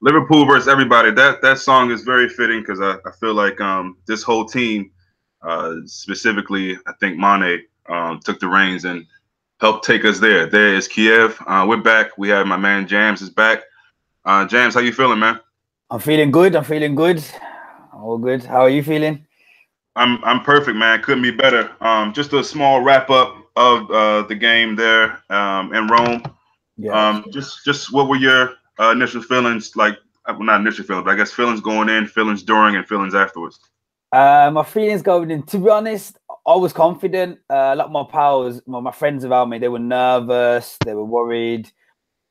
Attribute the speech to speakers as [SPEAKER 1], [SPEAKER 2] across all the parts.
[SPEAKER 1] Liverpool versus everybody. That song is very fitting because I feel like this whole team, specifically I think Mane, took the reins and helped take us there. There is Kiev. We're back. We have my man JAMZ is back. JAMZ, how you feeling, man?
[SPEAKER 2] I'm feeling good. I'm feeling good. All good. How are you feeling?
[SPEAKER 1] I'm perfect, man. Couldn't be better. Just a small wrap up of the game there in Rome.
[SPEAKER 2] Yeah.
[SPEAKER 1] Just what were your initial feelings like? Well, not initial feelings, but I guess feelings going in, feelings during, and feelings afterwards.
[SPEAKER 2] My feelings going in. To be honest, I was confident. Like my pals, my friends around me, they were nervous. They were worried.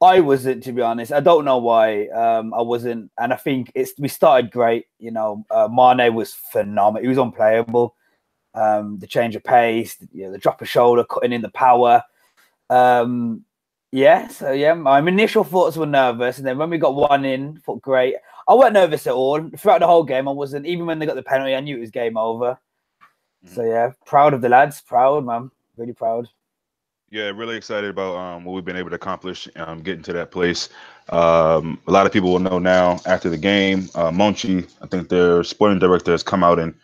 [SPEAKER 2] I wasn't, to be honest. I don't know why. I wasn't, and I think we started great. You know, Mane was phenomenal. He was unplayable. The change of pace, the drop of shoulder, cutting in the power. So my initial thoughts were nervous, and then when we got one in, thought great. I wasn't nervous at all throughout the whole game. I wasn't. Even when they got the penalty, I knew it was game over. So yeah, proud of the lads. Proud, man. Really proud.
[SPEAKER 3] Yeah, really excited about what we've been able to accomplish, getting to that place. A lot of people will know now after the game. Monchi, I think their sporting director, has come out and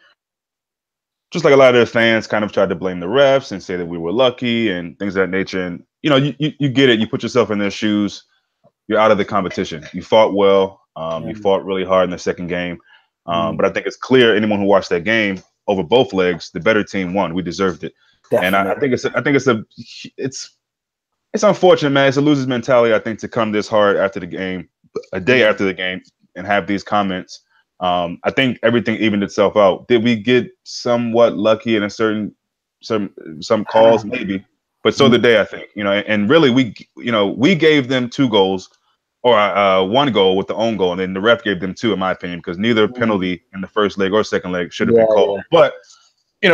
[SPEAKER 3] just like a lot of their fans kind of tried to blame the refs and say that we were lucky and things of that nature. And, you get it. You put yourself in their shoes. You're out of the competition. You fought well. You fought really hard in the second game. But I think it's clear, anyone who watched that game, over both legs, the better team won. We deserved it. Definitely. And I think it's unfortunate, man. It's a loser's mentality, I think, to come this hard after the game, a day after the game, and have these comments. I think everything evened itself out. Did we get somewhat lucky in some calls? Maybe, but so did they, I think. And really, we gave them 2 goals, or 1 goal with the own goal, and then the ref gave them 2, in my opinion, because neither penalty in the first leg or second leg should have been called. Yeah. But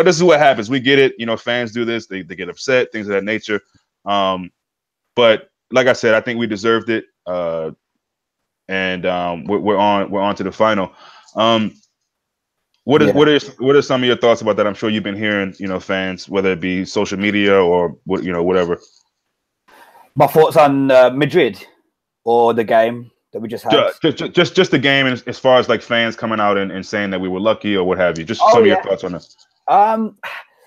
[SPEAKER 3] this is what happens. We get it. Fans do this. They get upset, things of that nature. But like I said, I think we deserved it. And we're on to the final. What are some of your thoughts about that? I'm sure you've been hearing, fans, whether it be social media or whatever.
[SPEAKER 2] My thoughts on Madrid or the game that we just had.
[SPEAKER 3] Just the game, and as far as like fans coming out and saying that we were lucky or what have you. Just some of your thoughts on this.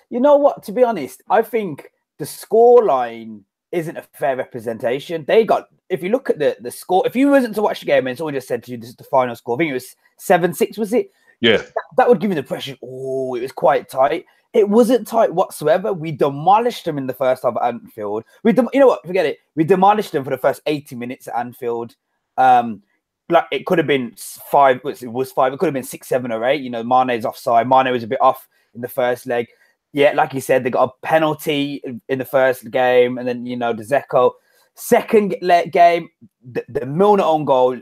[SPEAKER 2] You know what? To be honest, I think the scoreline isn't a fair representation. If you look at the score, if you wasn't to watch the game and someone just said to you, this is the final score, I think it was 7-6, was it?
[SPEAKER 3] Yeah.
[SPEAKER 2] That would give you the impression, it was quite tight. It wasn't tight whatsoever. We demolished them in the first half at Anfield. You know what? Forget it. We demolished them for the first 80 minutes at Anfield. Like it could have been 5. It was 5. It could have been 6, 7, or 8. Mane's offside. Mane was a bit off in the first leg. Yeah, like you said, they got a penalty in the first game, and then the Dzeko. Second game, the Milner own goal.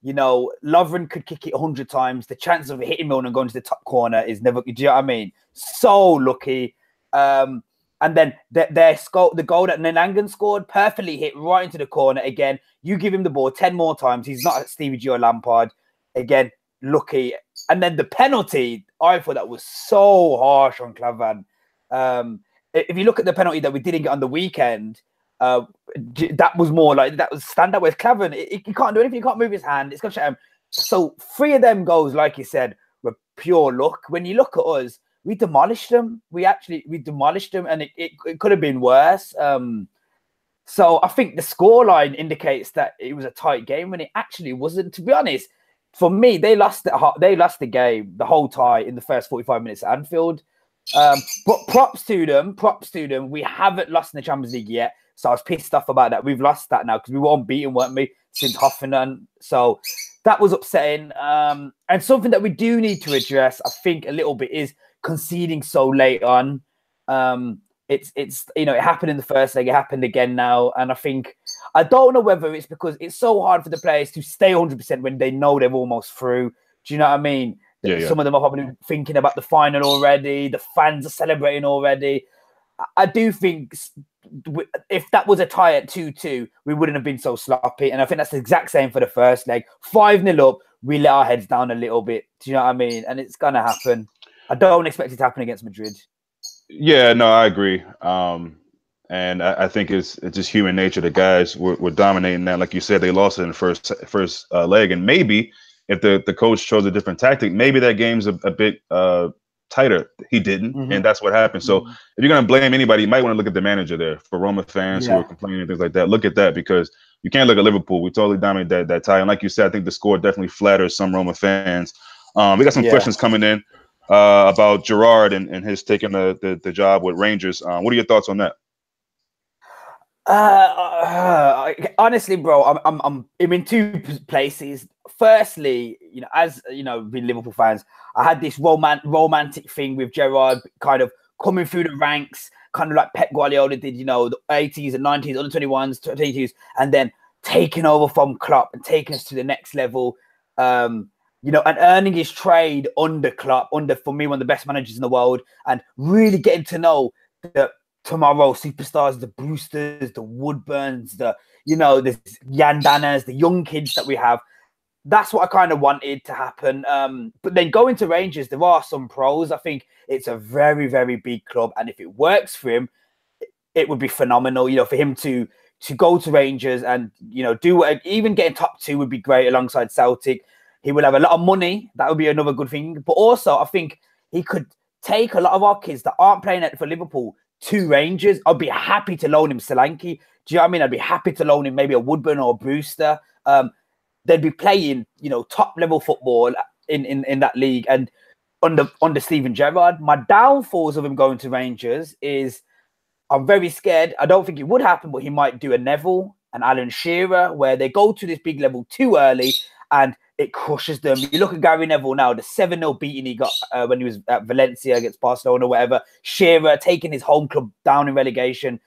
[SPEAKER 2] Lovren could kick it 100 times. The chance of hitting Milner and going to the top corner is never. Do you know what I mean? So lucky. And then the goal that Nanangan scored, perfectly hit right into the corner again. You give him the ball 10 more times, he's not at Stevie G or Lampard. Again, lucky. And then the penalty, I thought that was so harsh on Klavan. If you look at the penalty that we didn't get on the weekend, that was more like that was standout with Klavan. He can't do anything. He can't move his hand. It's going to shut him. So 3 of them goals, like you said, were pure luck. When you look at us, we demolished them. We demolished them, and it could have been worse. So I think the scoreline indicates that it was a tight game when it actually wasn't. To be honest, for me, they lost the game, the whole tie in the first 45 minutes at Anfield. But props to them. We haven't lost in the Champions League yet. So I was pissed off about that. We've lost that now because we were unbeaten, weren't we, since Hoffenheim. So that was upsetting. And something that we do need to address, I think, a little bit is conceding so late on. It happened in the first leg. It happened again now. And I don't know whether it's because it's so hard for the players to stay 100% when they know they're almost through. Do you know what I mean? Yeah. Some of them are probably thinking about the final already. The fans are celebrating already. I do think if that was a tie at 2-2, we wouldn't have been so sloppy. And I think that's the exact same for the first leg. 5-0 up, we let our heads down a little bit. Do you know what I mean? And it's going to happen. I don't expect it to happen against Madrid.
[SPEAKER 3] Yeah, no, I agree. And I think it's just human nature. The guys were dominating that. Like you said, they lost it in the first leg. And maybe if the coach chose a different tactic, maybe that game's a bit tighter. He didn't, and that's what happened. So if you're gonna blame anybody, you might want to look at the manager there. For Roma fans who are complaining and things like that, look at that, because you can't look at Liverpool. We totally dominated that tie. And like you said, I think the score definitely flatters some Roma fans. We got some questions coming in about Gerrard and his taking the job with Rangers. What are your thoughts on that?
[SPEAKER 2] Honestly, bro, I'm in two places. Firstly, you know, as you know, being Liverpool fans, I had this romantic thing with Gerrard kind of coming through the ranks, kind of like Pep Guardiola did, you know, the 80s and 90s, under 21s, 22s, and then taking over from Klopp and taking us to the next level. You know, and earning his trade under Klopp, for me, one of the best managers in the world, and really getting to know the tomorrow superstars, the Brewsters, the Woodburns, the Yandanas, the young kids that we have. That's what I kind of wanted to happen. But then going to Rangers, there are some pros. I think it's a very, very big club, and if it works for him, it would be phenomenal. You know, for him to go to Rangers and, you know, do even getting top 2 would be great alongside Celtic. He will have a lot of money. That would be another good thing. But also, I think he could take a lot of our kids that aren't playing for Liverpool to Rangers. I'd be happy to loan him Solanke. Do you know what I mean? I'd be happy to loan him maybe a Woodburn or a Brewster. They'd be playing, you know, top level football in that league. And under Steven Gerrard, my downfalls of him going to Rangers is I'm very scared. I don't think it would happen, but he might do a Neville and Alan Shearer, where they go to this big level too early and it crushes them. You look at Gary Neville now, the 7-0 beating he got when he was at Valencia against Barcelona or whatever. Shearer taking his home club down in relegation.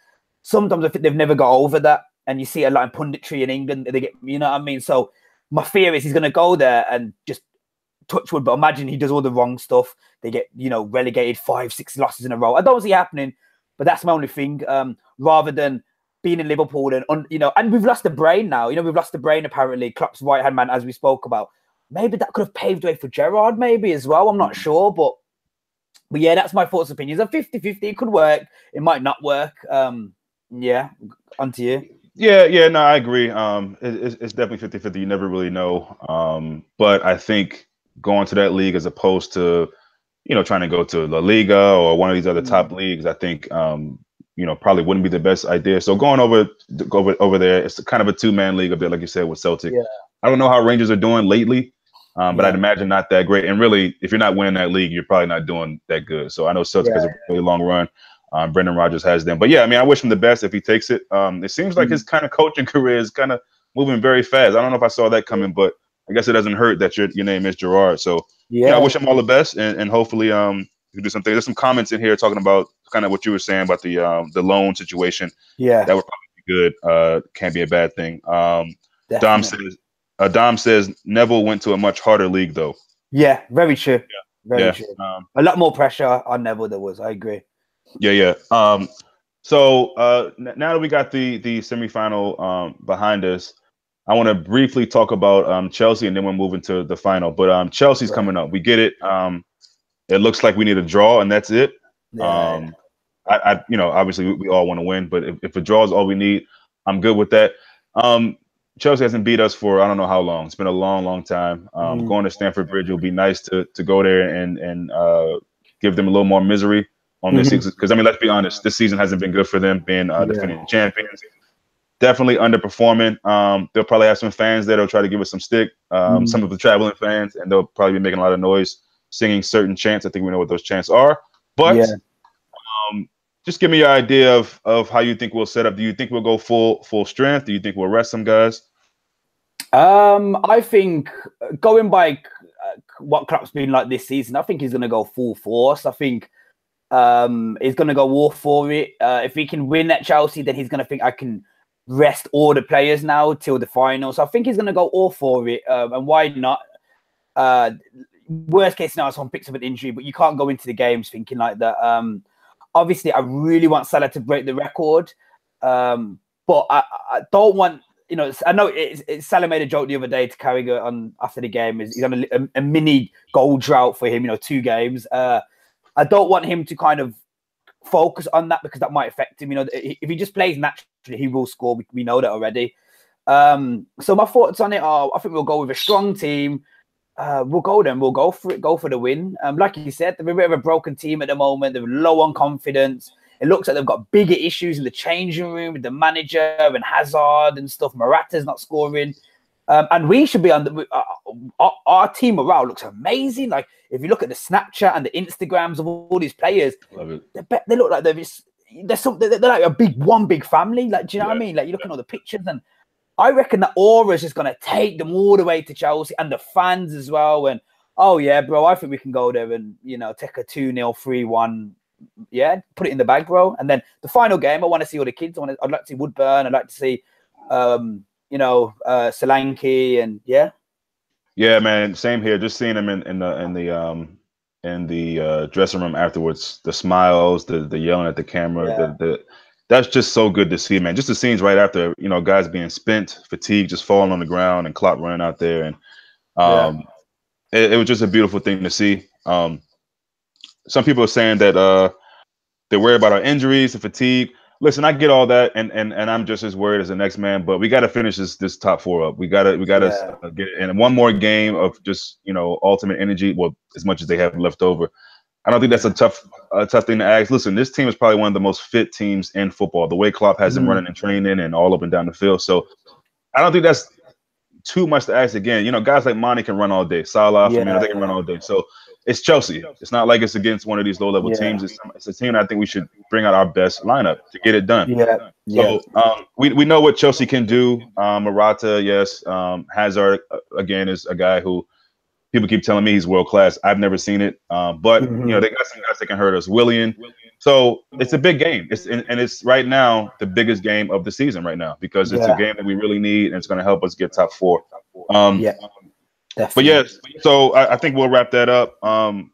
[SPEAKER 2] Sometimes I think they've never got over that. And you see a lot of punditry in England. They get, you know what I mean? So my fear is he's going to go there and just touch wood. But imagine he does all the wrong stuff. They get, you know, relegated 5-6 losses in a row. I don't see it happening, but that's my only thing. Rather than being in Liverpool and, you know, and we've lost the brain now. You know, we've lost the brain, apparently. Klopp's right-hand man, as we spoke about. Maybe that could have paved way for Gerrard, maybe, as well. I'm not sure, but yeah, that's my thoughts and opinions. A 50-50, it could work. It might not work. Yeah, on to you.
[SPEAKER 3] Yeah, no, I agree. It's definitely 50-50. You never really know. But I think going to that league as opposed to, you know, trying to go to La Liga or one of these other top leagues, I think, you know, probably wouldn't be the best idea. So going over there, it's kind of a 2-man league a bit, like you said, with Celtic. Yeah. I don't know how Rangers are doing lately, but I'd imagine not that great. And really, if you're not winning that league, you're probably not doing that good. So I know Celtic has a really long run. Brendan Rodgers has them. But yeah, I mean, I wish him the best if he takes it. It seems like his kind of coaching career is kind of moving very fast. I don't know if I saw that coming, but I guess it doesn't hurt that your name is Gerrard. So yeah, I wish him all the best, and hopefully you can do something. There's some comments in here talking about kind of what you were saying about the loan situation. Yeah, that would probably be good. Can't be a bad thing. Dom says Neville went to a much harder league though. Yeah,
[SPEAKER 2] very true. Very true. A lot more pressure on Neville there was. I agree.
[SPEAKER 3] Yeah. So now that we got the semifinal behind us, I want to briefly talk about Chelsea, and then we'll move into the final. But Chelsea's coming up. We get it. It looks like we need a draw, and that's it. Yeah. I you know, obviously we all want to win, but if a draw is all we need, I'm good with that. Chelsea hasn't beat us for I don't know how long. It's been a long time. Going to Stamford Bridge will be nice to go there and give them a little more misery on this season, because I mean, let's be honest, this season hasn't been good for them, being defending champions. Definitely underperforming. They'll probably have some fans there that'll try to give us some stick. Some of the traveling fans, and they'll probably be making a lot of noise, singing certain chants. I think we know what those chants are. But just give me your idea of how you think we'll set up. Do you think we'll go full strength? Do you think we'll rest some guys?
[SPEAKER 2] I think going by what Klopp's been like this season, I think he's going to go full force. I think he's going to go all for it. If he can win at Chelsea, then he's going to think I can rest all the players now till the final. So I think he's going to go all for it. And why not? Worst case scenario, someone picks up an injury, but you can't go into the games thinking like that. Obviously, I really want Salah to break the record. But I don't want, you know, I know Salah made a joke the other day to Carragher on after the game. He's on a mini goal drought for him, you know, 2 games. I don't want him to kind of focus on that because that might affect him. You know, if he just plays naturally, he will score. We know that already. So my thoughts on it are, I think we'll go with a strong team. We'll go for it, go for the win. Like you said, they're a bit of a broken team at the moment. They're low on confidence. It looks like they've got bigger issues in the changing room with the manager and Hazard and stuff. Morata's not scoring. And we should be on the our team morale looks amazing. Like if you look at the Snapchat and the Instagrams of all these players, they look like they're like a big family. Like, do you know what I mean? Like you look at all the pictures, and I reckon that aura is just gonna take them all the way to Chelsea and the fans as well. And oh yeah, bro, I think we can go there and take a 2-0, 3-1. Yeah, put it in the bag, bro. And then the final game, I want to see all the kids. I'd like to see Woodburn. I'd like to see Solanke, and yeah,
[SPEAKER 3] man, same here. Just seeing them in the dressing room afterwards, the smiles, the yelling at the camera, that's just so good to see, man. Just the scenes right after, guys being spent, fatigue, just falling on the ground, and Klopp running out there, and it was just a beautiful thing to see. Some people are saying that they're worried about our injuries and fatigue. Listen, I get all that, and I'm just as worried as the next man. But we got to finish this top 4 up. We got to get it. And one more game of just ultimate energy. Well, as much as they have left over, I don't think that's a tough thing to ask. Listen, this team is probably one of the most fit teams in football. The way Klopp has them running and training and all up and down the field. So I don't think that's too much to ask again. Guys like Mane can run all day. Salah, they can run all day. So it's Chelsea. It's not like it's against one of these low-level teams. It's a team that I think we should bring out our best lineup to get it done. So we know what Chelsea can do. Morata, yes. Hazard, again, is a guy who people keep telling me he's world-class. I've never seen it. But, they got some guys that can hurt us. Willian. So it's a big game. It's right now the biggest game of the season right now because it's a game that we really need, and it's going to help us get top 4.
[SPEAKER 2] Definitely.
[SPEAKER 3] But yes, so I think we'll wrap that up. On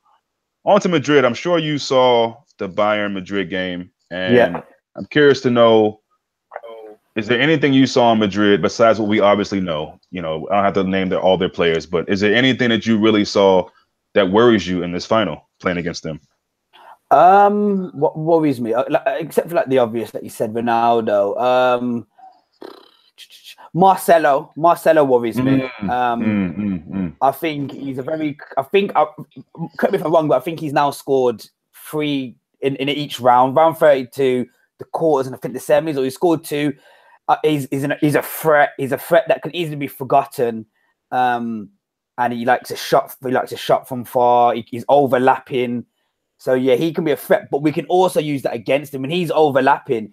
[SPEAKER 3] to Madrid. I'm sure you saw the Bayern Madrid game, and I'm curious to know, is there anything you saw in Madrid besides what we obviously know? I don't have to name all their players, but is there anything that you really saw that worries you in this final playing against them?
[SPEAKER 2] What worries me, except for the obvious that you said, Ronaldo. Marcelo worries me. I think he's correct me if I'm wrong, but I think he's now scored 3 in each round 32, the quarters, and I think the semis, or he scored 2. He's a threat. He's a threat that can easily be forgotten. And he likes a shot. He likes a shot from far. He's overlapping. So yeah, he can be a threat, but we can also use that against him. When he's overlapping,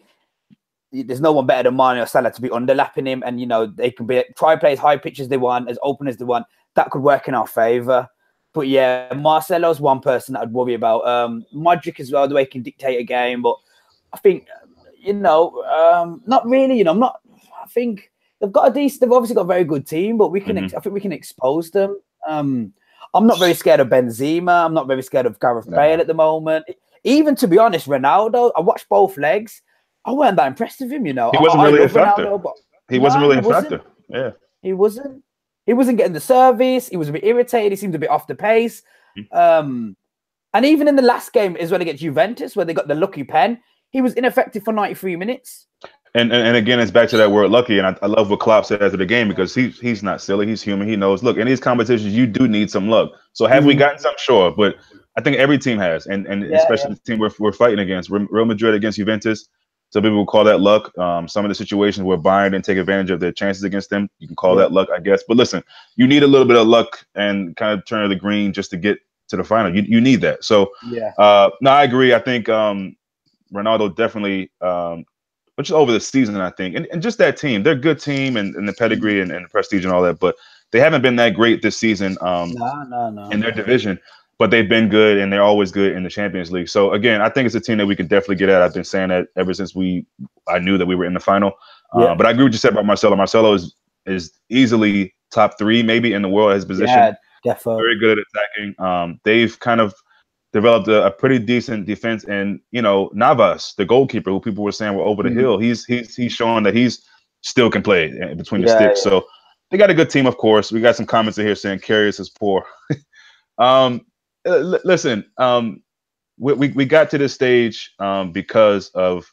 [SPEAKER 2] there's no one better than Mane or Salah to be underlapping him, and they can try play as high pitch as they want, as open as they want. That could work in our favor. But yeah, Marcelo's one person that I'd worry about. Modric as well, the way he can dictate a game. But I think not really. I think they've got a decent. They've obviously got a very good team, but we can. I think we can expose them. I'm not very scared of Benzema. I'm not very scared of Gareth Bale at the moment. Even to be honest, Ronaldo. I watched both legs. I wasn't that impressed with him,
[SPEAKER 3] He wasn't really a factor. He wasn't really a factor. Yeah.
[SPEAKER 2] He wasn't getting the service. He was a bit irritated. He seemed a bit off the pace. And even in the last game as well against Juventus, where they got the lucky pen, he was ineffective for 93 minutes.
[SPEAKER 3] And again, it's back to that word lucky. And I love what Klopp said after the game, because he's not silly. He's human. He knows, look, in these competitions, you do need some luck. So have we gotten some? Sure. But I think every team has. And especially the team we're fighting against. Real Madrid against Juventus. Some people will call that luck. Some of the situations where Bayern didn't take advantage of their chances against them, you can call that luck, I guess. But listen, you need a little bit of luck and kind of turn of the green just to get to the final. You need that. So, no, I agree. I think Ronaldo definitely, which is over the season, I think. And just that team. They're a good team and the pedigree and the prestige and all that. But they haven't been that great this season in their division. But they've been good, and they're always good in the Champions League. So, again, I think it's a team that we can definitely get at. I've been saying that ever since I knew that we were in the final. But I agree with what you said about Marcelo. Marcelo is easily top 3 maybe in the world at his position.
[SPEAKER 2] Yeah, definitely.
[SPEAKER 3] Very good at attacking. They've kind of developed a pretty decent defense. And, Navas, the goalkeeper, who people were saying were over the hill, he's showing that he's still can play between the sticks. So they got a good team, of course. We got some comments in here saying Karius is poor. Listen, we got to this stage because of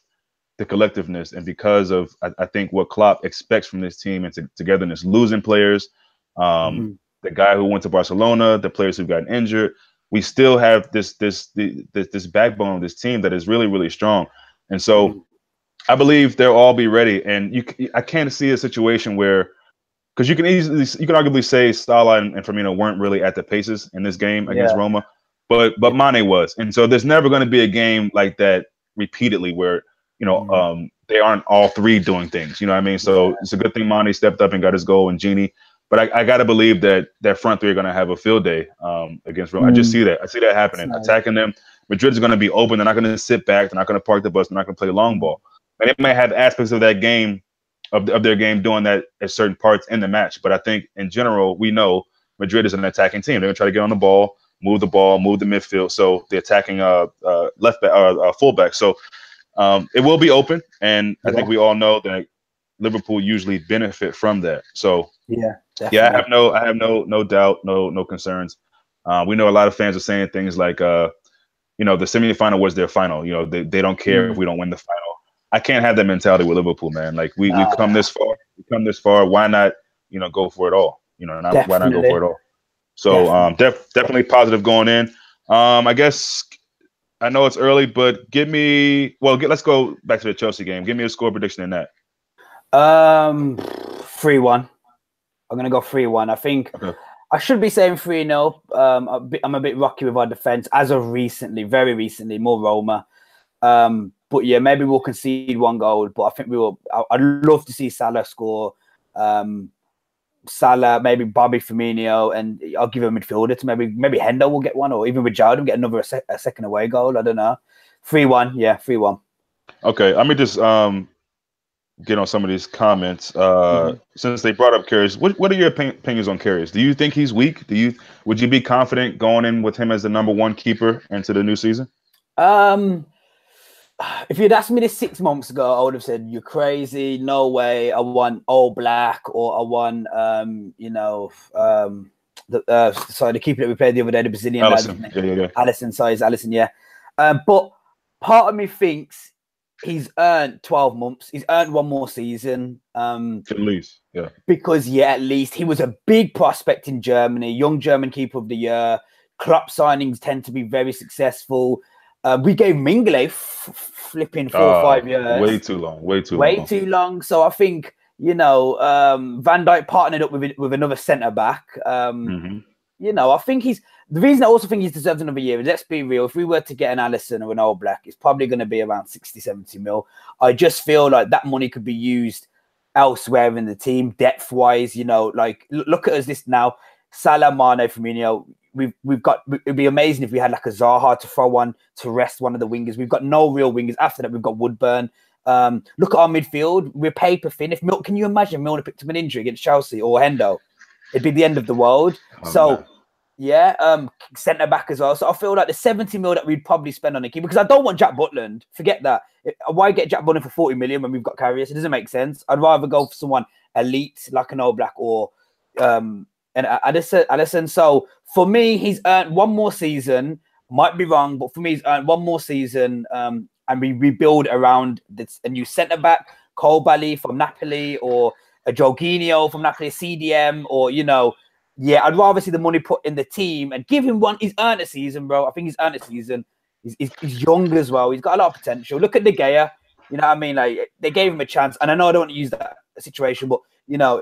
[SPEAKER 3] the collectiveness and because of I think what Klopp expects from this team and togetherness. Losing players, the guy who went to Barcelona, the players who've gotten injured. We still have this backbone of this team that is really, really strong. And so I believe they'll all be ready. And I can't see a situation where, because you can arguably say Salah and Firmino weren't really at the paces in this game against Roma, but Mane was. And so there's never going to be a game like that repeatedly where, they aren't all three doing things. You know what I mean? So it's a good thing Mane stepped up and got his goal and Genie. But I got to believe that front three are going to have a field day against Roma. I just see that. I see that happening. Attacking them. Madrid's going to be open. They're not going to sit back. They're not going to park the bus. They're not going to play long ball. And they might have aspects of that game, of their game, doing that at certain parts in the match. But I think in general, we know Madrid is an attacking team. They're going to try to get on the ball, move the midfield. So the attacking left back, fullback. So it will be open, and I think we all know that Liverpool usually benefit from that. So definitely. I have no doubt, no concerns. We know a lot of fans are saying things like, the semifinal was their final. They don't care if we don't win the final. I can't have that mentality with Liverpool, man. Like we've come this far. Why not, go for it all? Why not go for it all? So definitely positive going in. I guess I know it's early, but let's go back to the Chelsea game. Give me a score prediction in that.
[SPEAKER 2] 3-1. I'm gonna go 3-1. I think I should be saying 3-0. I'm a bit rocky with our defense as of recently, very recently, more Roma. But yeah, maybe we'll concede 1 goal, but I think we will. I'd love to see Salah score. Salah, maybe Bobby Firmino, and I'll give him a midfielder to maybe Hendo will get one, or even with Jordan get another a second away goal. I don't know. 3-1, 3-1.
[SPEAKER 3] Okay, let me just get on some of these comments. Since they brought up Karius, what are your opinions on Karius? Do you think he's weak? Would you be confident going in with him as the #1 keeper into the new season?
[SPEAKER 2] If you'd asked me this 6 months ago, I would have said you're crazy. No way. I want all black, or I want the keeper that we played the other day, the Brazilian lad. Alisson. But part of me thinks he's earned 12 months. He's earned 1 more season.
[SPEAKER 3] At least, yeah. Because
[SPEAKER 2] at least he was a big prospect in Germany, young German keeper of the year. Klopp signings tend to be very successful. We gave Mingley flipping 4 or 5 years.
[SPEAKER 3] Way too long. So I think, Van Dijk partnered up with another centre back. I think the reason I also think he's deserved another year is, let's be real, if we were to get an Alisson or an All Black, it's probably going to be around 60, 70 mil. I just feel like that money could be used elsewhere in the team, depth wise. Look at us this now. Salah, Mane, Firmino. We've got. It'd be amazing if we had like a Zaha to throw one to rest one of the wingers. We've got no real wingers. After that, we've got Woodburn. Look at our midfield. We're paper thin. Can you imagine Milner picked up an injury against Chelsea or Hendo? It'd be the end of the world. Centre back as well. So I feel like the 70 mil that we'd probably spend on a keeper, because I don't want Jack Butland. Forget that. Why get Jack Butland for 40 million when we've got Karius? It doesn't make sense. I'd rather go for someone elite like an All Black or and Alisson. So for me, he's earned 1 more season. Might be wrong, but for me, he's earned 1 more season. And we rebuild around a new centre back, Koulibaly from Napoli, or a Jorginho from Napoli, CDM, or I'd rather see the money put in the team and give him one. He's earned a season, bro. I think he's earned a season. He's young as well. He's got a lot of potential. Look at De Gea. You know what I mean? Like, they gave him a chance, and I know I don't want to use that situation, but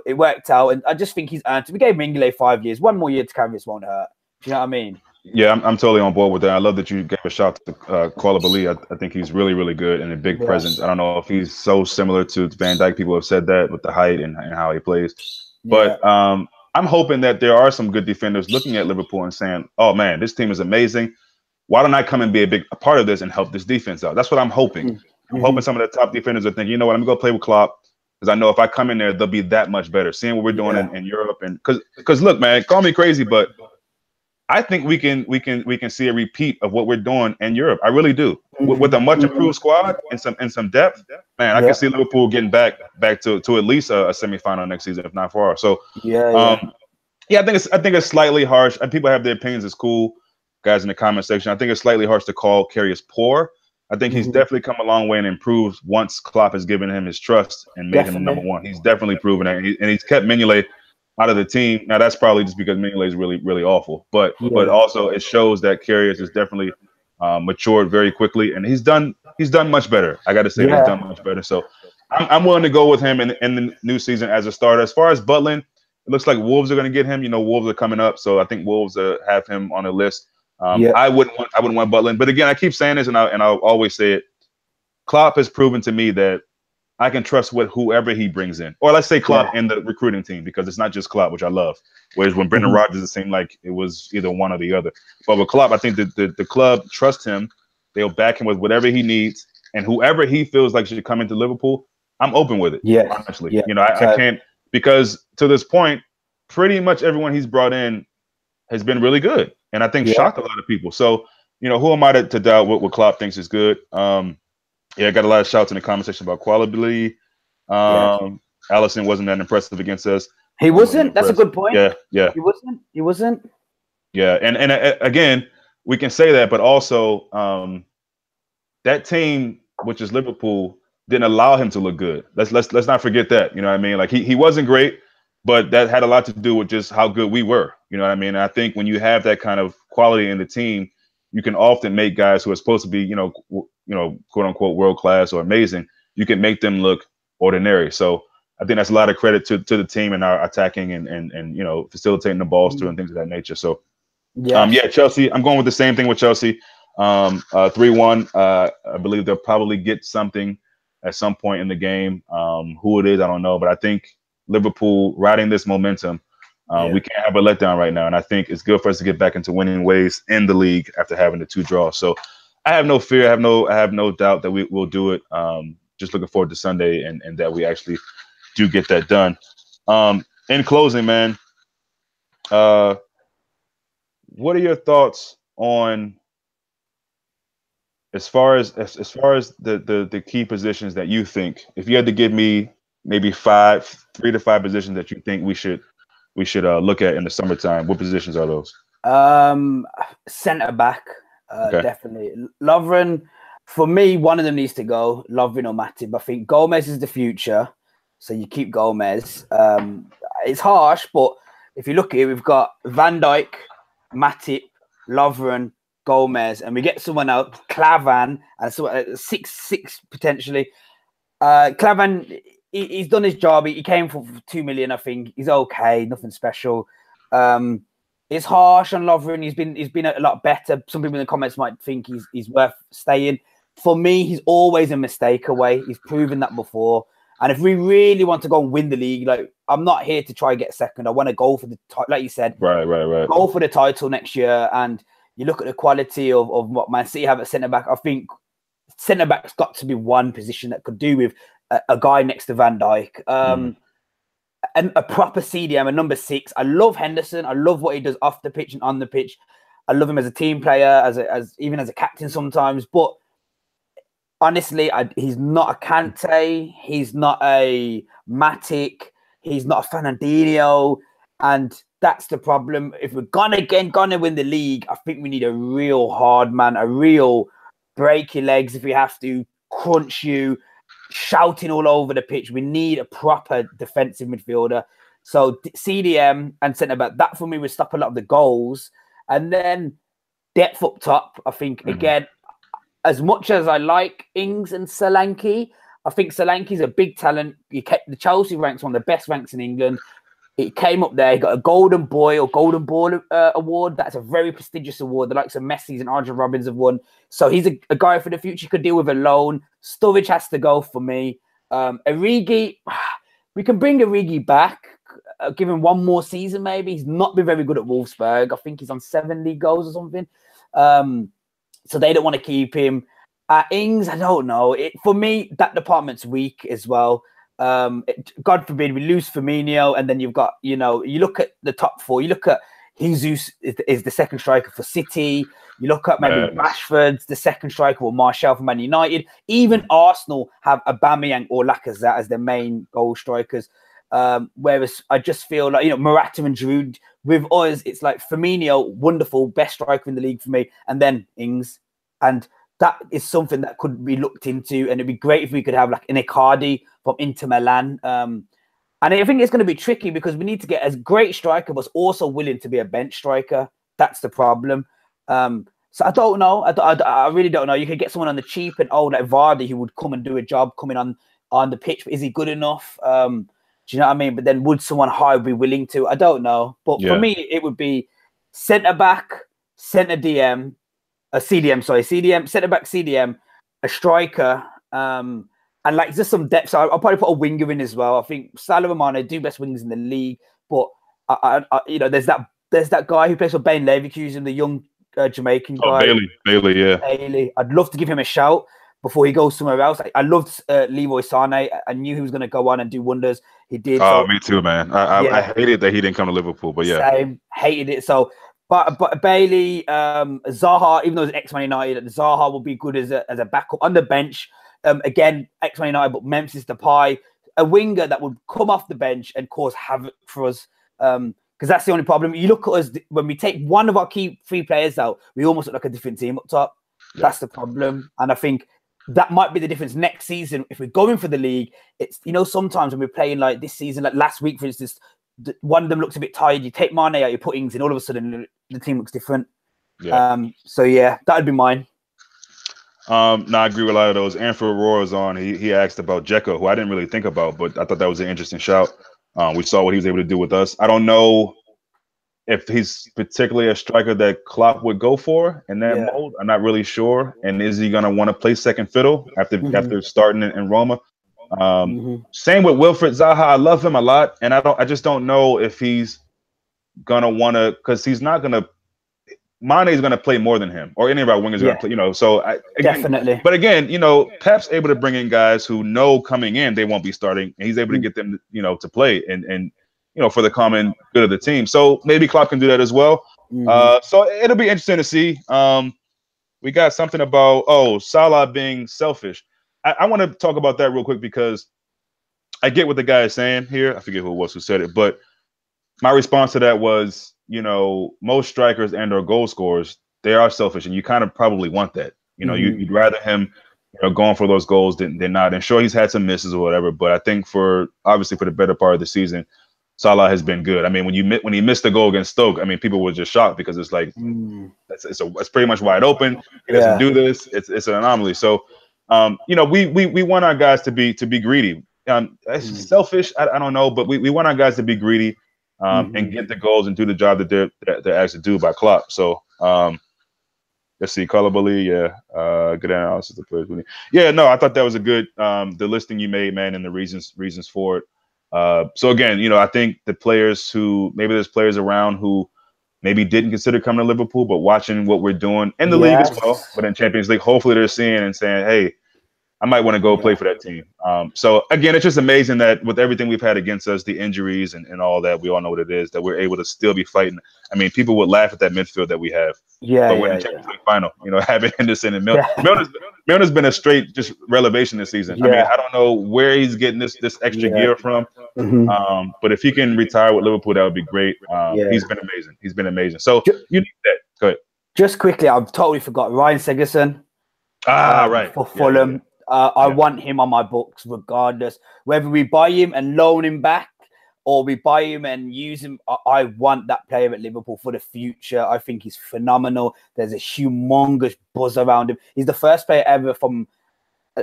[SPEAKER 3] it worked out, and I just think he's earned it. We gave Mingley 5 years. 1 more year to Karius won't hurt. Do you know what I mean? Yeah, I'm totally on board with that. I love that you gave a shout to Koulibaly. I think he's really, really good and a big presence. I don't know if he's so similar to Van Dijk. People have said that with the height and how he plays. But I'm hoping that there are some good defenders looking at Liverpool and saying, oh, man, this team is amazing. Why don't I come and be a part of this and help this defense out? That's what I'm hoping. I'm hoping some of the top defenders are thinking, you know what, I'm going to go play with Klopp, because I know if I come in there, they'll be that much better. Seeing what we're doing in Europe, and because look, man, call me crazy, but I think we can see a repeat of what we're doing in Europe. I really do. With a much improved squad and some depth, man, I can see Liverpool getting back to at least a semifinal next season, if not far. So I think it's slightly harsh. And people have their opinions. It's cool. guys in the comment section. I think it's slightly harsh to call Karius poor. I think he's definitely come a long way and improved once Klopp has given him his trust and made him number one. He's definitely proven that, and he's kept Mignolet out of the team. Now that's probably just because Mignolet is really, really awful, but also it shows that Karius is definitely matured very quickly, and he's done much better. I got to say, he's done much better. So I'm willing to go with him in the new season as a starter. As far as Butland, it looks like Wolves are going to get him. You know, Wolves are coming up, so I think Wolves have him on the list. I wouldn't want Butland, but again, I keep saying this, and I'll always say it. Klopp has proven to me that I can trust with whoever he brings in, or let's say Klopp in the recruiting team, because it's not just Klopp, which I love. Whereas when Brendan Rodgers, it seemed like it was either one or the other. But with Klopp, I think that the club trusts him. They'll back him with whatever he needs, and whoever he feels like should come into Liverpool, I'm open with it. Honestly, you know, I can't, because to this point, pretty much everyone he's brought in has been really good, and I think shocked a lot of people. So, you know, who am I to doubt what Klopp thinks is good? I got a lot of shouts in the comment section about quality. Allison wasn't that impressive against us.
[SPEAKER 2] He wasn't. That's a good point.
[SPEAKER 3] Yeah.
[SPEAKER 2] He wasn't.
[SPEAKER 3] Yeah, and again, we can say that, but also that team, which is Liverpool, didn't allow him to look good. Let's not forget that. You know what I mean? Like he wasn't great, but that had a lot to do with just how good we were. You know what I mean? And I think when you have that kind of quality in the team, you can often make guys who are supposed to be, you know, quote unquote world class or amazing, you can make them look ordinary. So I think that's a lot of credit to the team and our attacking and you know, facilitating the balls through and things of that nature. So Chelsea, I'm going with the same thing with Chelsea. 3-1. I believe they'll probably get something at some point in the game. Who it is, I don't know, but I think Liverpool riding this momentum. We can't have a letdown right now, and I think it's good for us to get back into winning ways in the league after having the 2 draws. So I have no fear. I have no doubt that we will do it. Just looking forward to Sunday and that we actually do get that done. In closing, man, what are your thoughts on as far as the key positions that you think, if you had to give me maybe 3 to 5 positions that you think we should look at in the summertime, what positions are those?
[SPEAKER 2] Centre back, definitely. Lovren, for me, one of them needs to go, Lovren or Matip. I think Gomez is the future, so you keep Gomez. It's harsh, but if you look at it, we've got Van Dijk, Matip, Lovren, Gomez, and we get someone else, Klavan, and so 6 potentially. Klavan, he's done his job. He came for 2 million, I think. He's okay, nothing special. It's harsh on Lovren. He's been a lot better. Some people in the comments might think he's worth staying. For me, he's always a mistake away. He's proven that before. And if we really want to go and win the league, like, I'm not here to try and get second. I want to go for the like you said,
[SPEAKER 3] right.
[SPEAKER 2] Go for the title next year. And you look at the quality of what Man City have at centre back. I think centre back's got to be one position that could do with a guy next to Van Dijk. And a proper CDM, a number 6. I love Henderson. I love what he does off the pitch and on the pitch. I love him as a team player, as even as a captain sometimes. But honestly, he's not a Kante. He's not a Matic. He's not a Fernandinho. And that's the problem. If we're gonna win the league, I think we need a real hard man, a real break your legs if we have to, crunch you, shouting all over the pitch. We need a proper defensive midfielder. So CDM and centre back, that for me would stop a lot of the goals. And then depth up top, I think, again, as much as I like Ings and Solanke, I think Solanke's a big talent. He kept the Chelsea ranks one of the best ranks in England. He came up there. He got a Golden Boy or Golden Ball award. That's a very prestigious award. The likes of Messi's and Arjen Robins have won. So he's a guy for the future. Could deal with a loan. Sturridge has to go for me. Origi, we can bring Origi back. Give him one more season, maybe. He's not been very good at Wolfsburg. I think he's on 7 league goals or something. So they don't want to keep him. Ings, I don't know. For me, that department's weak as well. God forbid we lose Firmino, and then you've got, you look at the top 4. You look at Jesus is the second striker for City. You look at maybe Rashford's the second striker, or Martial for Man United. Even Arsenal have Aubameyang or Lacazette as their main goal strikers. Whereas I just feel like, Morata and Giroud, with us, it's like Firmino, wonderful, best striker in the league for me, and then Ings. And that is something that could be looked into, and it'd be great if we could have like an Icardi from Inter Milan. And I think it's going to be tricky because we need to get a great striker, but also willing to be a bench striker. That's the problem. So I don't know. I really don't know. You could get someone on the cheap and old like Vardy who would come and do a job coming on the pitch, but is he good enough? Do you know what I mean? But then would someone high be willing to? I don't know. But for me, it would be centre back, centre DM, CDM, centre back, CDM, a striker, and like just some depth. So I'll probably put a winger in as well. I think Salah and Mane do best wingers in the league, but I there's that guy who plays for Bain Leverkusen, the young Jamaican guy.
[SPEAKER 3] Bailey, yeah.
[SPEAKER 2] Bailey. I'd love to give him a shout before he goes somewhere else. I loved Leroy Sané. I knew he was going to go on and do wonders. He did.
[SPEAKER 3] Oh, me too, man. I hated that he didn't come to Liverpool, but yeah.
[SPEAKER 2] Same. Hated it. So, but Bailey, Zaha, even though he's ex-Man United, Zaha will be good as a backup on the bench. Again, ex-Man United, but Memphis Depay, a winger that would come off the bench and cause havoc for us. Because that's the only problem. You look at us, when we take one of our key 3 players out, we almost look like a different team up top. Yeah. That's the problem. And I think that might be the difference next season. If we're going for the league, it's, sometimes when we're playing like this season, like last week, for instance, one of them looks a bit tired. You take Mane out, you put Ings in, all of a sudden the team looks different. Yeah. So yeah, that'd be mine.
[SPEAKER 3] No, I agree with a lot of those. Anfield Aurora was on. He asked about Dzeko, who I didn't really think about, but I thought that was an interesting shout. We saw what he was able to do with us. I don't know if he's particularly a striker that Klopp would go for in that mold. I'm not really sure. And is he going to want to play second fiddle after starting in Roma? Same with Wilfried Zaha. I love him a lot, and I just don't know if he's going to want to, because he's not going to. Mane is going to play more than him, or any of our wingers are going to play. So
[SPEAKER 2] definitely.
[SPEAKER 3] But again, Pep's able to bring in guys who know coming in they won't be starting, and he's able to get them, to play and for the common good of the team. So maybe Klopp can do that as well. So it'll be interesting to see. We got something about Salah being selfish. I want to talk about that real quick because I get what the guy is saying here. I forget who it was who said it, but my response to that was, most strikers and or goal scorers, they are selfish, and you kind of probably want that. You'd rather him, going for those goals than not. And sure, he's had some misses or whatever, but I think obviously for the better part of the season, Salah has been good. I mean, when he missed the goal against Stoke, I mean, people were just shocked because it's like it's pretty much wide open. He doesn't do this. It's an anomaly. So, we want our guys to be greedy. It's selfish. I don't know, but we want our guys to be greedy. And get the goals and do the job that they're asked to do by Klopp. So let's see, Kalabali, good analysis of players. No, I thought that was a good the listing you made, man, and the reasons for it. So again, I think the players who maybe there's players around who maybe didn't consider coming to Liverpool, but watching what we're doing in the league as well, but in Champions League, hopefully they're seeing and saying, hey, I might want to go play for that team. So again, it's just amazing that with everything we've had against us, the injuries and all that, we all know what it is, that we're able to still be fighting. I mean, people would laugh at that midfield that we have. But we're in the Champions League final, having Henderson and Milner's. Milner's been a straight just revelation this season. I mean, I don't know where he's getting this extra gear from. But if he can retire with Liverpool, that would be great. He's been amazing. He's been amazing. So you need that. Go ahead.
[SPEAKER 2] Just quickly, I've totally forgot Ryan Segerson.
[SPEAKER 3] Right.
[SPEAKER 2] For Fulham. I want him on my books regardless. Whether we buy him and loan him back or we buy him and use him, I want that player at Liverpool for the future. I think he's phenomenal. There's a humongous buzz around him. He's the first player ever from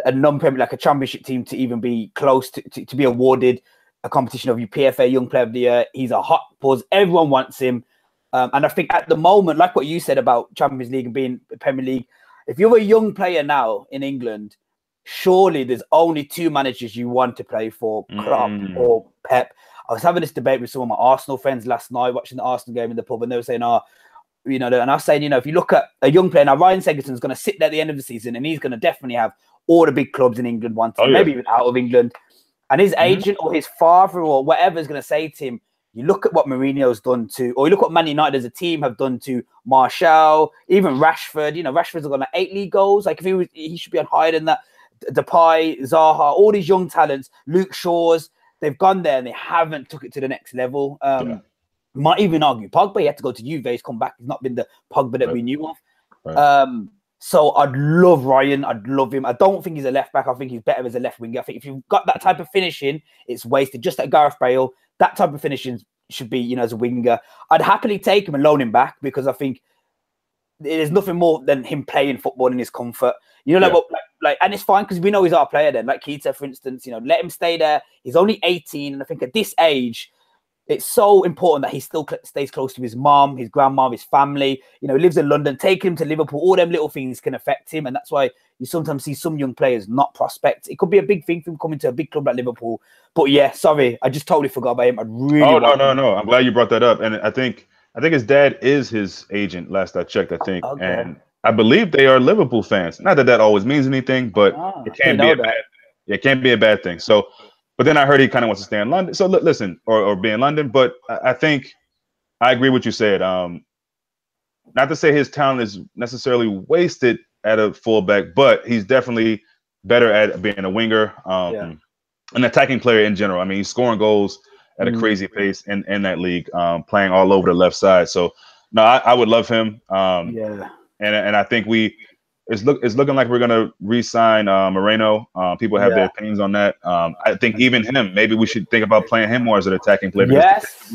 [SPEAKER 2] a non-Premier, like a championship team, to even be close to be awarded a competition of PFA Young Player of the Year. He's a hot buzz. Everyone wants him. And I think at the moment, like what you said about Champions League and being Premier League, if you're a young player now in England, surely there's only 2 managers you want to play for, Klopp or Pep. I was having this debate with some of my Arsenal friends last night, watching the Arsenal game in the pub, and they were saying, and I was saying, if you look at a young player, now Ryan Segerson's going to sit there at the end of the season, and he's going to definitely have all the big clubs in England wanting, maybe even out of England. And his agent or his father or whatever is going to say to him, you look at what Mourinho's done to, or you look what Man United as a team have done to Martial, even Rashford. Rashford's got 8 league goals. Like, he should be on higher than that. Depay, Zaha, all these young talents, Luke Shaw's, they've gone there and they haven't took it to the next level. Might even argue Pogba. He had to go to Juve. He's come back. He's not been the Pogba that we knew of. So I'd love Ryan. I'd love him. I don't think he's a left back. I think he's better as a left winger. I think if you've got that type of finishing, it's wasted. Just like Gareth Bale, that type of finishing should be, as a winger. I'd happily take him and loan him back because I think there's nothing more than him playing football in his comfort. And it's fine because we know he's our player then. Like Keita, for instance, let him stay there. He's only 18. And I think at this age, it's so important that he still stays close to his mom, his grandma, his family. He lives in London. Take him to Liverpool. All them little things can affect him. And that's why you sometimes see some young players not prospect. It could be a big thing for him coming to a big club like Liverpool. But yeah, sorry. I just totally forgot about him. I really
[SPEAKER 3] no. I'm glad you brought that up. And I think his dad is his agent, last I checked, I think. Okay. And I believe they are Liverpool fans. Not that always means anything, but it can't be a bad thing. So, but then I heard he kind of wants to stay in London. So listen, or be in London. But I think I agree with what you said. Not to say his talent is necessarily wasted at a fullback, but he's definitely better at being a winger, an attacking player in general. I mean, he's scoring goals at a crazy pace in that league, playing all over the left side. So no, I would love him. And I think it's looking like we're gonna re-sign Moreno. People have their opinions on that. I think even him, maybe we should think about playing him more as an attacking player.
[SPEAKER 2] Yes.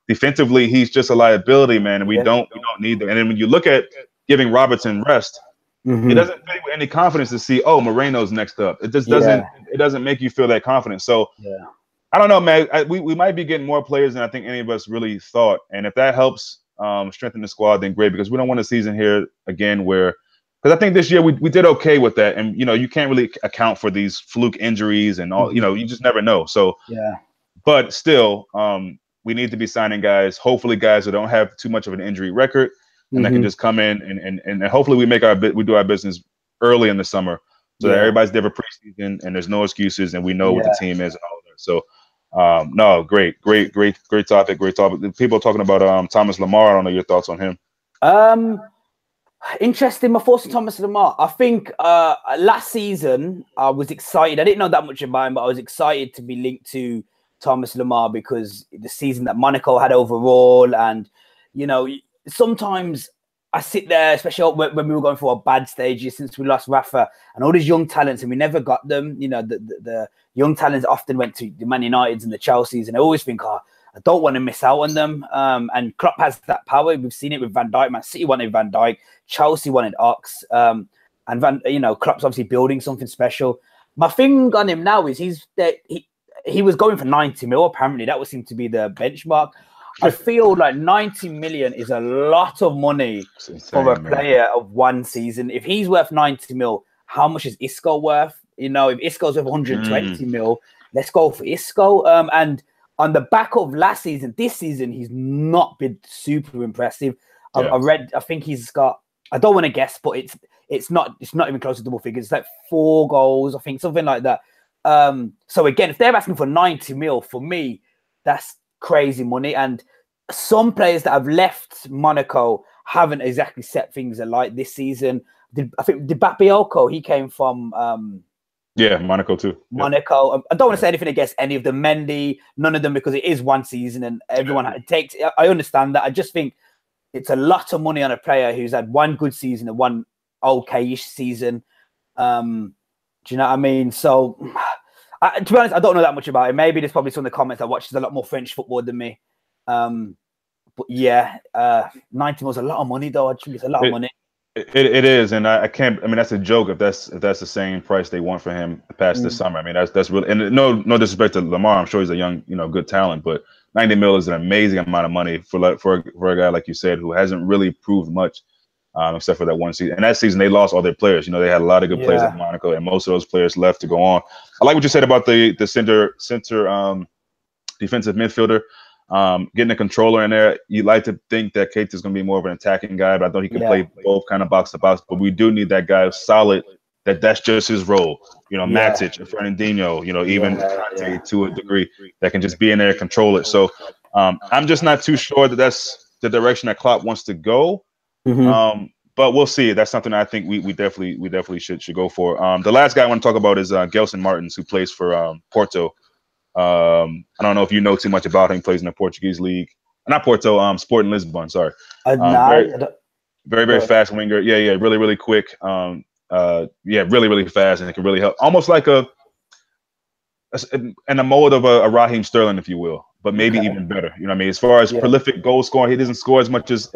[SPEAKER 3] Defensively, he's just a liability, man, and we don't need that. And then when you look at giving Robertson rest, it doesn't fill you with any confidence to see, Moreno's next up. It just doesn't. It doesn't make you feel that confident. So I don't know, man. We might be getting more players than I think any of us really thought. And if that helps strengthen the squad, then great, because we don't want a season here again where. Because I think this year we did okay with that, and you can't really account for these fluke injuries and all. You just never know. So but still, we need to be signing guys. Hopefully, guys who don't have too much of an injury record, and that can just come in and hopefully we do our business early in the summer, so that everybody's there for preseason and there's no excuses and we know what the team is and all that. So no, great topic. People are talking about Thomas Lemar. I don't know your thoughts on him.
[SPEAKER 2] Interesting. My thoughts on Thomas Lemar. I think last season I was excited. I didn't know that much about him, but I was excited to be linked to Thomas Lemar because the season that Monaco had overall, and sometimes I sit there, especially when we were going through our bad stages since we lost Rafa and all these young talents, and we never got them. The young talents often went to the Man Uniteds and the Chelseas, and I always think, I don't want to miss out on them. And Klopp has that power. We've seen it with Van Dijk. Man City wanted Van Dijk. Chelsea wanted Ox. And Klopp's obviously building something special. My thing on him now is he was going for 90 mil. Apparently, that would seem to be the benchmark. I feel like 90 million is a lot of money for a player of one season. If he's worth 90 mil, how much is Isco worth? If Isco's worth 120 mil, let's go for Isco. And on the back of last season, this season, he's not been super impressive. I read, I think he's got, I don't want to guess, but it's not even close to double figures. It's like 4 goals, I think, something like that. So again, if they're asking for 90 mil, for me, that's crazy money. And some players that have left Monaco haven't exactly set things alight this season. I think Bakayoko, he came from
[SPEAKER 3] Monaco too.
[SPEAKER 2] Monaco. I don't want to say anything against any of them. Mendy, none of them, because it is one season and everyone takes. I understand that. I just think it's a lot of money on a player who's had one good season and one okay-ish season. Do you know what I mean? So, to be honest, I don't know that much about it. Maybe there's probably some of the comments I watch. There's a lot more French football than me. But yeah, 90 was a lot of money, though. I think it's a lot of money.
[SPEAKER 3] It is, and I can't. I mean, that's a joke if that's the same price they want for him past this summer. I mean, that's really, and no disrespect to Lemar. I'm sure he's a young, good talent, but 90 mil is an amazing amount of money for a guy like you said who hasn't really proved much, except for that one season. And that season they lost all their players. They had a lot of good players at Monaco, and most of those players left to go on. I like what you said about the center defensive midfielder. Getting a controller in there, you like to think that Keita is going to be more of an attacking guy, but I know he can play both kind of box to box. But we do need that guy who's solid. That's just his role. Matic, Fernandinho, even Conte to a degree, that can just be in there and control it. So I'm just not too sure that that's the direction that Klopp wants to go. But we'll see. That's something I think we definitely should go for. The last guy I want to talk about is Gelson Martins, who plays for Porto. I don't know if you know too much about him. He plays in the Portuguese league, not Porto, Sporting Lisbon. Sorry. Very fast winger. Yeah, really quick. Really fast, and it can really help. Almost like in the mold of a Raheem Sterling, if you will, but maybe even better. You know what I mean? As far as prolific goal scoring, he doesn't score as much as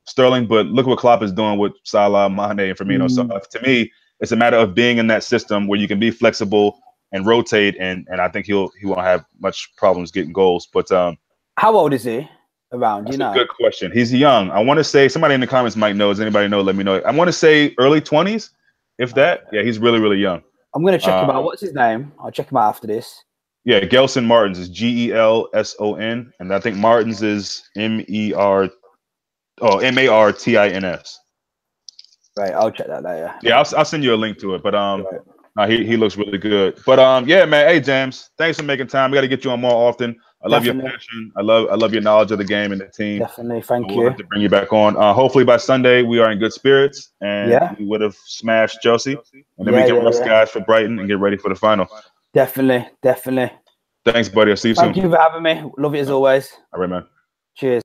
[SPEAKER 3] Sterling, but look what Klopp is doing with Salah, Mane, and Firmino. So to me, it's a matter of being in that system where you can be flexible and rotate, and I think he won't have much problems getting goals. But
[SPEAKER 2] how old is he? Around,
[SPEAKER 3] that's a good question. He's young. I want to say, somebody in the comments might know. Does anybody know? Let me know. I want to say early 20s, if that. Yeah, he's really young.
[SPEAKER 2] I'm gonna check him out. What's his name? I'll check him out after this.
[SPEAKER 3] Yeah, Gelson Martins is Gelson, and I think Martins is Martins.
[SPEAKER 2] Right, I'll check that later.
[SPEAKER 3] Yeah, I'll send you a link to it. But he looks really good. But yeah, man. Hey, JAMZ, thanks for making time. We got to get you on more often. I love your passion. I love your knowledge of the game and the team.
[SPEAKER 2] Definitely, thank you.
[SPEAKER 3] We'll have to bring you back on. Hopefully by Sunday we are in good spirits and we would have smashed Chelsea, and then we can rest guys for Brighton and get ready for the final.
[SPEAKER 2] Definitely.
[SPEAKER 3] Thanks, buddy. I'll see you soon.
[SPEAKER 2] Thank you for having me. Love it as always.
[SPEAKER 3] All right, man.
[SPEAKER 2] Cheers.